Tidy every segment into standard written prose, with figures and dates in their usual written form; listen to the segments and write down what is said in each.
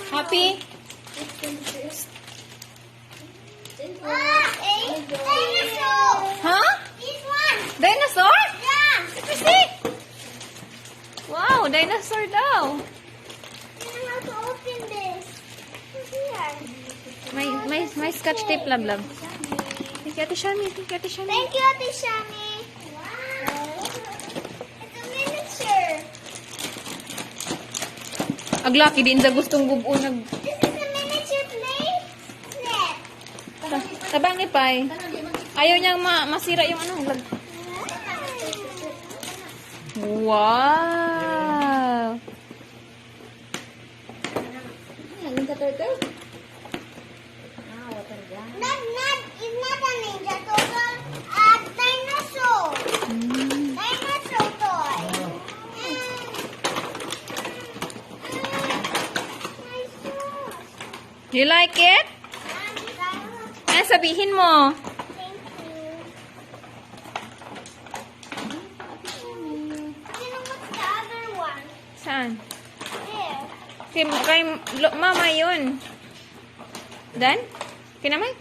Happy? Dinosaur! Huh? This one! Dinosaur? Yeah! Let me see. Wow, dinosaur daw. I don't know how to open this. Here. May scotch tape, love. Thank you, Ate Shami. Thank you, Ate Shami. Wow. It's a miniature. Aglaki din sa gustong bubuo nag... This is a miniature plate set. Tabangi pay. Ayaw niyang masira yung ano. Wow. It's not a Ninja Turtle. A dinosaur. Dinosaur toy. You like it? Eh, sabihin mo. Thank you. You know what's the other one? Saan? There. Kay mama yun. Dan? Kinamay?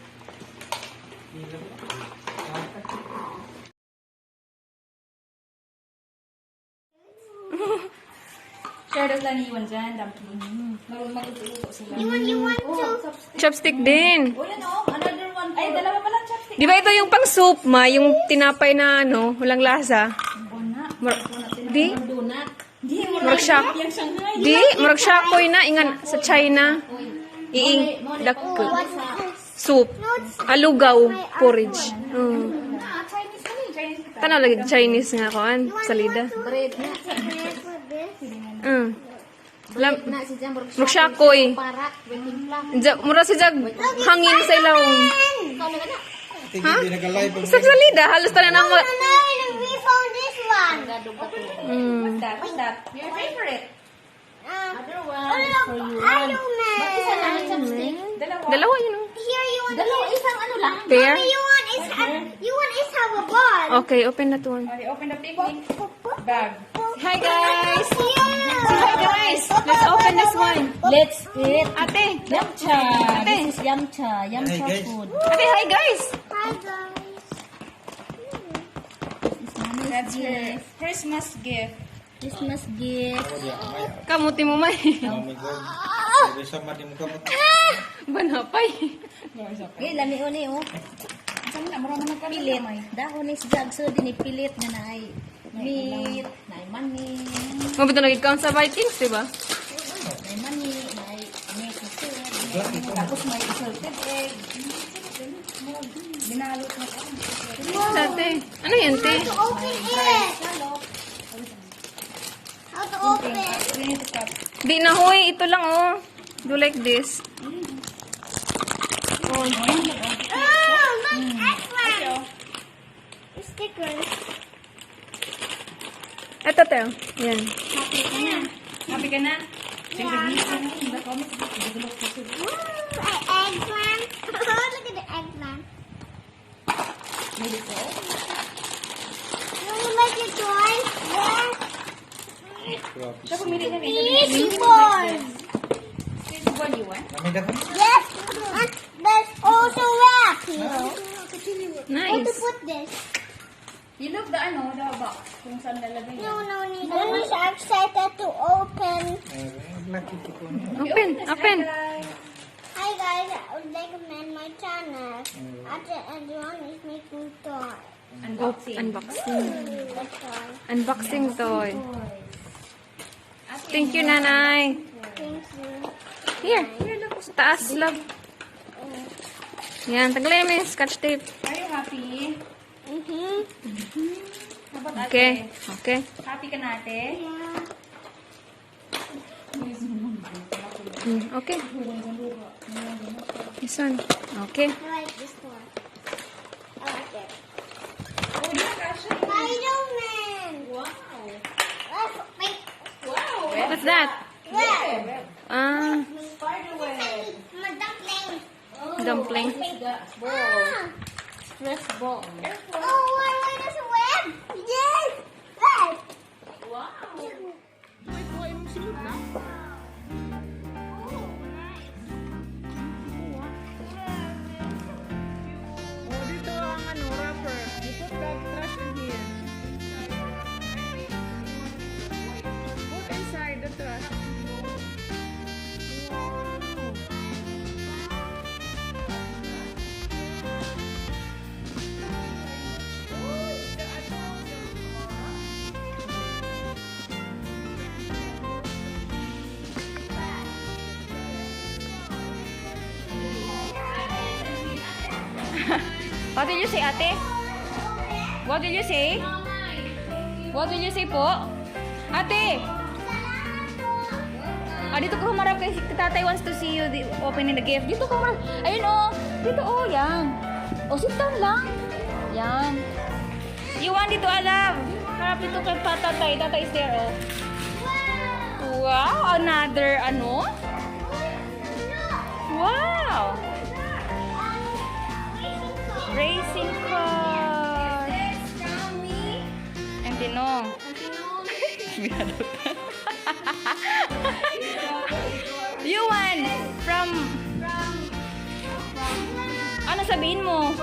Share lang iwan dyan, dumpling. Mag-luto sila. You want to? Chopstick din. Oh, yan o. Another one. Ay, dalawa pala chopstick. Di ba ito yung pang soup, ma? Yung tinapay na ano, walang lasa. Di? Donut. Di, Murag siya. yung Shanghai. Di? Murag siya koy na. Ingan sa China. Iing dakko. Soup. Alugaw. Porridge. Chinese kami. Chinese kita. Tanaw lagi Chinese nga koan. Salida. Bread na. Na si Jam. Murag siya koy. Parak. Waiting lang. Murag si Jag hangin sa ilawong. Ikaw na gana. Sa salida. Halos tanan ang... We found this one. What's that? Your favorite? Other one. For you. Iron Man. Ba't isa lang ang chopstick? Dalawa yun. Oh. Here you want Dalawa, isang ano lang. Pair? you want is have a ball. Okay, open na to. Okay, open the picnic bag. Hi guys! Hi guys! Let's open this one. Let's eat. Ate! Yamcha. Ate! This is yamcha. Yamcha food. Ate, hi guys! Hi guys. That's her Christmas gift. Christmas gift. Kamuti mo may. Banapay. Okay, lami uni oh. Saan na marami na pilit. Dahon ni jag so dinipilit na naay meat, naay mani, Mabito nag-count sa Vikings, diba? naay mani, naay meat na soup. Tapos may salted egg. Binalot na ko. Dati. Ano yan, te? How to open it? How to open it? Di na, hoy. Ito lang, oh. Do like this. Oh, look, eggplant. Stickers. Ito, te. Yan. Happy ka na? Yeah. Eggplant. Look at the eggplant. You want to make a toy? Yes. Easy board. What do you want? Yes. And there's also wrap, you know. Where to Nice. put this? You look the box kung saan lalagay No, no need. I'm so excited to open. Open, open. Hi guys, I would like to recommend my channel. After everyone is making toy. Unboxing. Unboxing. The toy. Unboxing toy. Thank you, nanay. Thank you. Here. Sa taas, love. Yan, taglay mo yung scotch tape. Are you happy? Mm-hmm. How about Okay. ate? Okay. Happy ka na ate? Yeah. Okay. This one. Okay. I like this one. I like it. Oh, yeah, Kasha. Spider-Man. Wow. Wait. Wow. What's that? Web. Ah, Spiderweb. My duckling. dumpling. Ball. Ah. Stress ball. Oh, wait, there's a web. Yes. Web. Wow. Oh, dito ang wrapper. You put that trash in here. Put inside the trash. What did you say, ate? What did you say? What did you say po? Ate! Ah, dito ko humarap kay tatay wants to see you opening the gift. Dito ko humarap. Ayun oh. Dito oh, yan. Oh, sit down lang. Yan. You want dito, alam. Harap dito kay tatay. Tatay is there oh. Wow, another ano? Wow. Racing car. And tinong. You won from ano sabihin mo?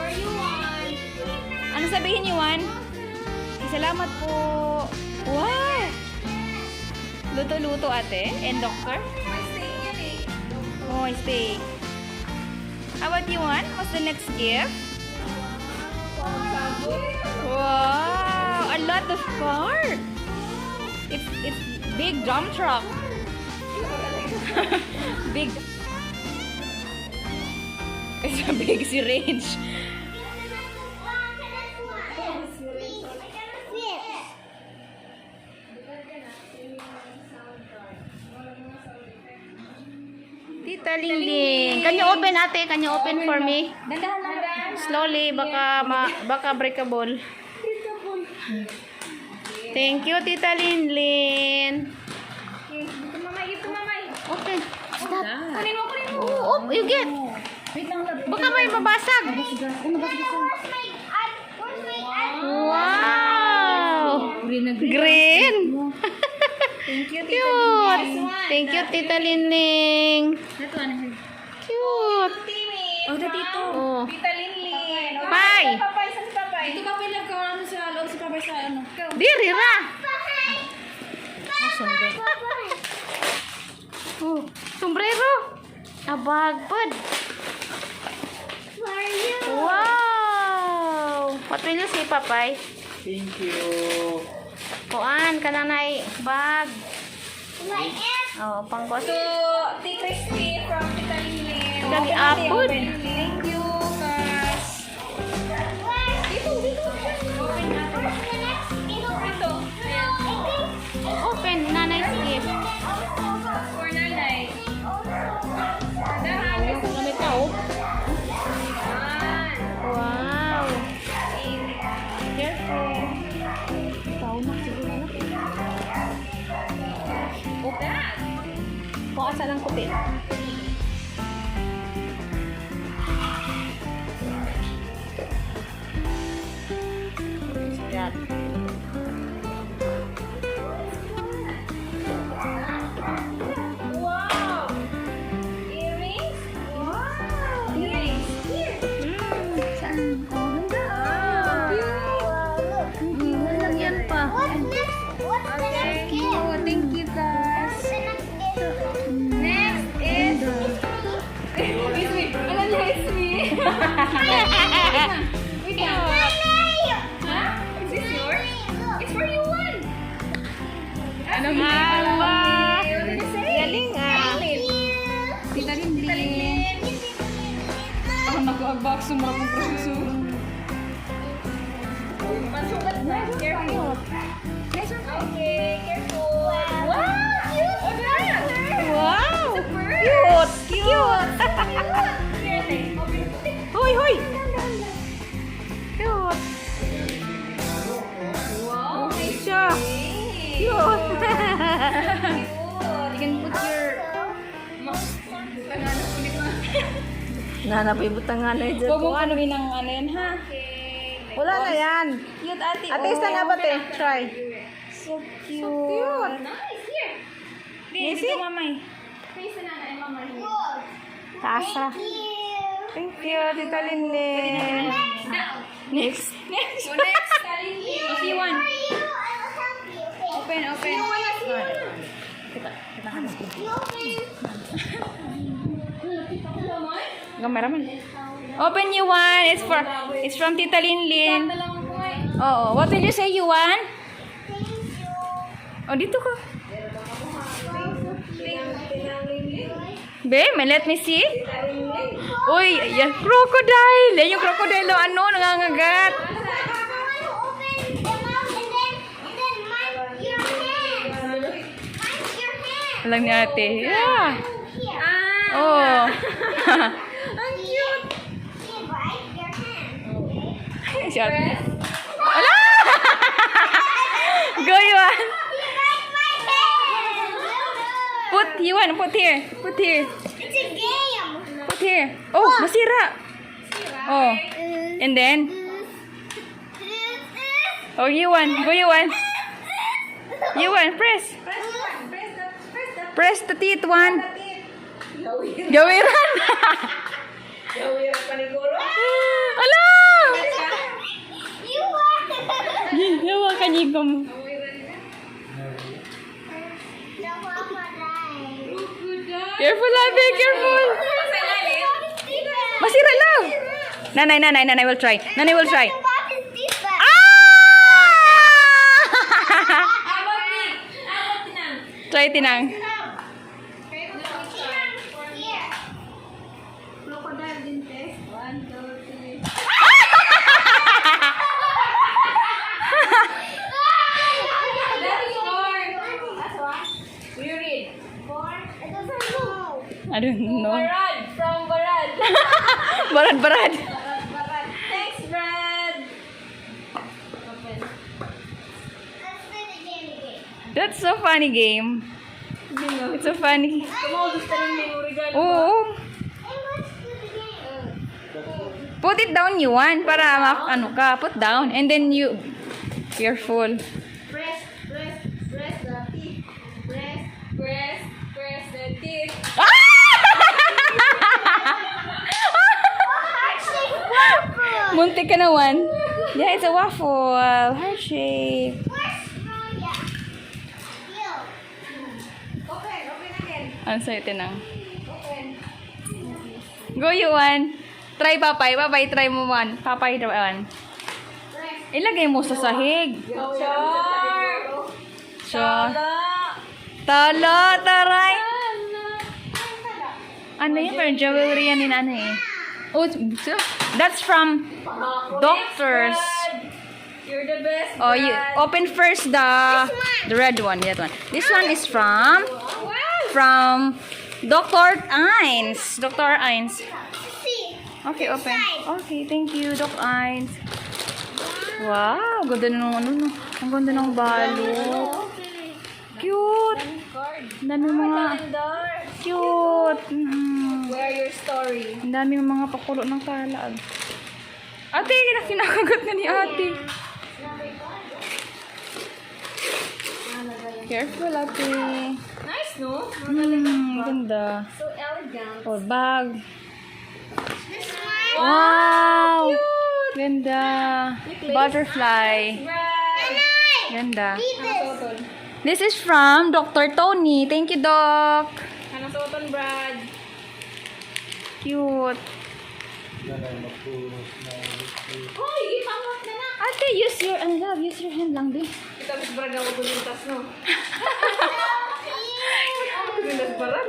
Ano sabihin you won? Salamat po. Wow. Luto-luto ate and doctor. Oh, stay. How about you won? What's the next gift? Wow, a lot of cars. It's big dump truck. Big. It's a big syringe. Tita Lingling, can you open ate? Can you open for me? Slowly, baka breakable. Thank you, Tita Linlin. Open. Stop. Kunin mo. Oh, you get. Baka may mabasag. Wow. Green. Thank you, Cute. Thank you, Tita Linling. Cute. Oh, dito. Oh. Tita Linlin. Bye. Papay, saan si Papay? Dito Papay lang ka ano sa loob si Papay sa ano. Diri ra. sundo. Oh, sombrero. A bag pod. Where are you? Wow. What will you say, Papay? Thank you. Kuan kanang nay bag. Like it? Oh, pangkos. So, Tea Crispy from Tita Lilin. Kami apod. Thank you, guys. Dito. Open natin. Ito. Open nanay's gift. For nanay. Dahan. May tao. Yan. Wow. Careful. Tao na siguro na. Open. Kung asa lang kutin. That. Wow. Earrings? Wow. Earrings. Here. Saan? Oh, handa. Wow, look. Nalagyan pa. What's next? What's the next gift? Oh, thank you guys. What's the next gift? Next is... It's me. Alam niya, it's me. Wait lang. Huh? Is this yours? It's for you one. Ano ba? What did you say? Galing ah. Tita Linlin. Ako nag-box sumara pong proseso. Masukat na. Careful. Okay, careful. Wow! Cute! Wow. Cute! Cute. Here, take. Open it. Hoy, hoy. Cute. Wow! Okay siya. Cute. You can put your... Nanapay butangan na dyan. Huwag mo ano inang ano yan, ha? Wala na yan. Cute, ate. Ate, isa na ba te? Try. So cute. cute. Nice. Here. Yes, Dito, eh. mamay. Face na na, mamay. Taasa. Thank you, Tita Linlin. Next. Next. Next. If you want. Open, open. Cameraman. Open you one. It's from Tita Linlin. Oh, what will you say you want? Oh, dito ka. Be, let me see. Uy, yan, crocodile. Yan yung crocodile na ano, nangangagat. Alam ni ate. Yeah. Oh. Ang cute. Shot. Ala! Go, Yuan. Put here. Put here. It's a game. Put here. Oh, masira. Oh. And then, oh, Yuan. Go, Yuan. Yuan, press. Press the teeth one. Gawiran. Ala! You are. Gawa ka nigom. The crocodile. Careful, Ate. Careful. Masira lang. Nanay will try. Nanay will try. Try tinang. Crocodile din test. 1, 2, 3. I don't know. Barad! From Barad! Barad. Barad! Thanks, Brad! Open. That's a funny game. It's a funny. Kumaw, gusto rin may regalo. Oo. Put it down, Yuan, para ano ka. Put down. And then you... Careful. Press the teeth. Press the teeth. Muntik ka na, Juan. Yeah, it's a waffle. Heart shape. Ano sa'yo, tinang? Go, Yuan. Try, Papay. Papay, try mo, man. Papay, Yuan. Ilagay mo sa sahig. Tala, taray. Ano yun? Parang jewelry yan ni nanay eh. Oh, that's from doctors. You're the best. Oh, you open first the red one. That one. This one is from Dr. Eins. Dr. Eins. See. Okay, open. Okay, thank you, Doc Eins. Wow, ganda ng ano, no. Ang ganda ng balot. Cute. Ang dami mga cute. Where your story? Ang dami mga pakulo ng talag. Ate, kinakagat na ni ate. Careful, ate. Nice, no? Ganda. So elegant. Oh, bag. This one. Wow! Ganda. Butterfly. Nanay. Ganda. Read this. This is from Dr. Tony. Thank you, Doc. Ano suoton, Brad? Cute. Hoy, ipangwak na na. Ate, use your, use your hand lang, din. Ito, Miss Braga, huwag bulintas, no? Bulintas baran.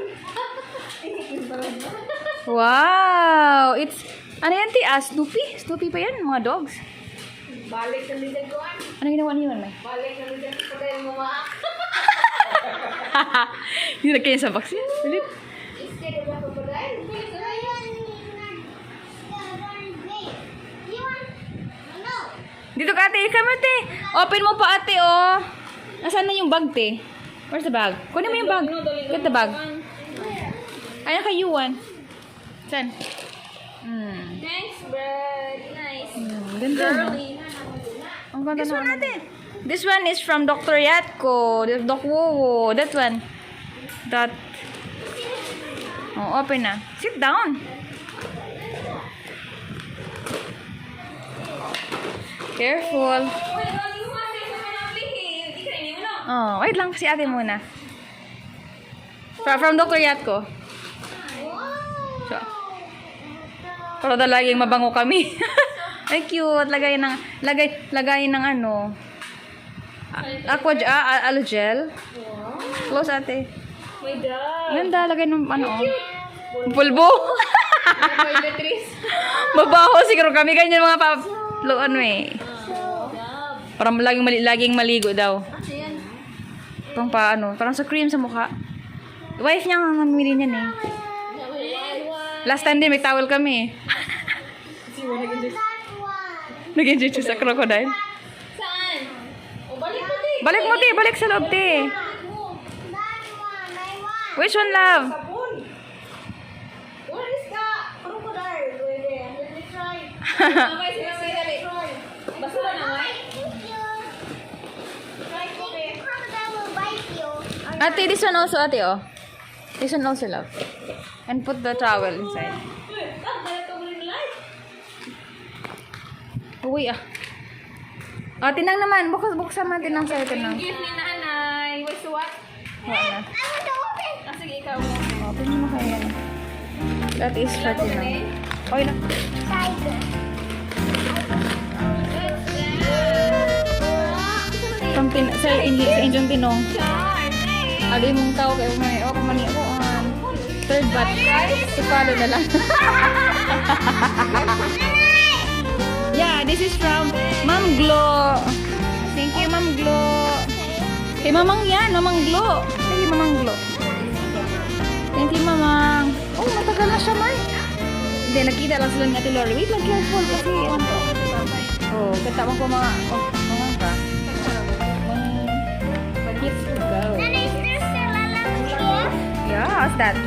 Wow! It's, ano yan, ti? Snoopy? Snoopy pa yan, mga dogs. Balik na lidag ko, ah. Ano ginawa niyo, May? Balik na lidag ko pa dahil mamaak. Yung nagkaya sa box yan. Ulit. Instead of ako pa dahil. Dito ka, ate. Come, ate. Open mo pa, ate, oh. Nasaan na yung bag, te? Where's the bag? Kunin mo yung bag. Get the bag. Ayan ka, Yuan. Saan? Thanks, Brad. Nice. Ganda. Girly. Ang ganda this one, ate. This one is from Dr. Yatko. Doc Wowo. That one. That. Oh, open na. Sit down. Careful. Oh, wait lang kasi ate muna. From Dr. Yatko. So, pero daw laging mabango kami. Ay, cute. Lagay ng ano. Aloe gel. Close, ate. My God. Ganda, lagay ng ano. Pulbo. Toiletries. Mabaho siguro kami. Ganyan mga ano eh. Parang laging maligo daw. Parang paano. Parang sa cream sa mukha. Wife niya ang namili niyan eh. Last time din may towel kami. Nag-enjoy siya sa crocodile. Saan? O, balik mo, Ti. Balik mo, te. Balik sa loob, te. Which one, love? Sabon. Where is the crocodile? Let me try. Mamay, sinamay, dali. Basta na naman. Try ko, Ti. Crocodile will bite you. Ate, this one also, ate, oh. This one also, love. And put the towel inside. Kaya ito mo rin light. Uy, ah. Oh, tinang naman. Buksan mo, tinang sa'yo, tinang. Gift ni nanay. Wait, so what? Wala. I want to open. Ah, sige, ikaw mo. Open mo kaya. That is for tinang. Okay na. Tiger. Sa inyong tinong. Agay mong tao kayo may pamaniuan. Third batch. Ipalo na lang. Yeah, this is from Ma'am Glo. Thank you, Ma'am Glo. Kay Mamang yan, Mamang Glo. Thank you, Mamang Glo. Thank you, Mamang. Oh, matagal na siya, May. Hindi, nakita lang sila ni Ate Lori. Wait lang, careful kasi ano. Oh, katawan ko mga ka. Kids to go. Nanay, is there still a lot of gift? Yeah, how's that?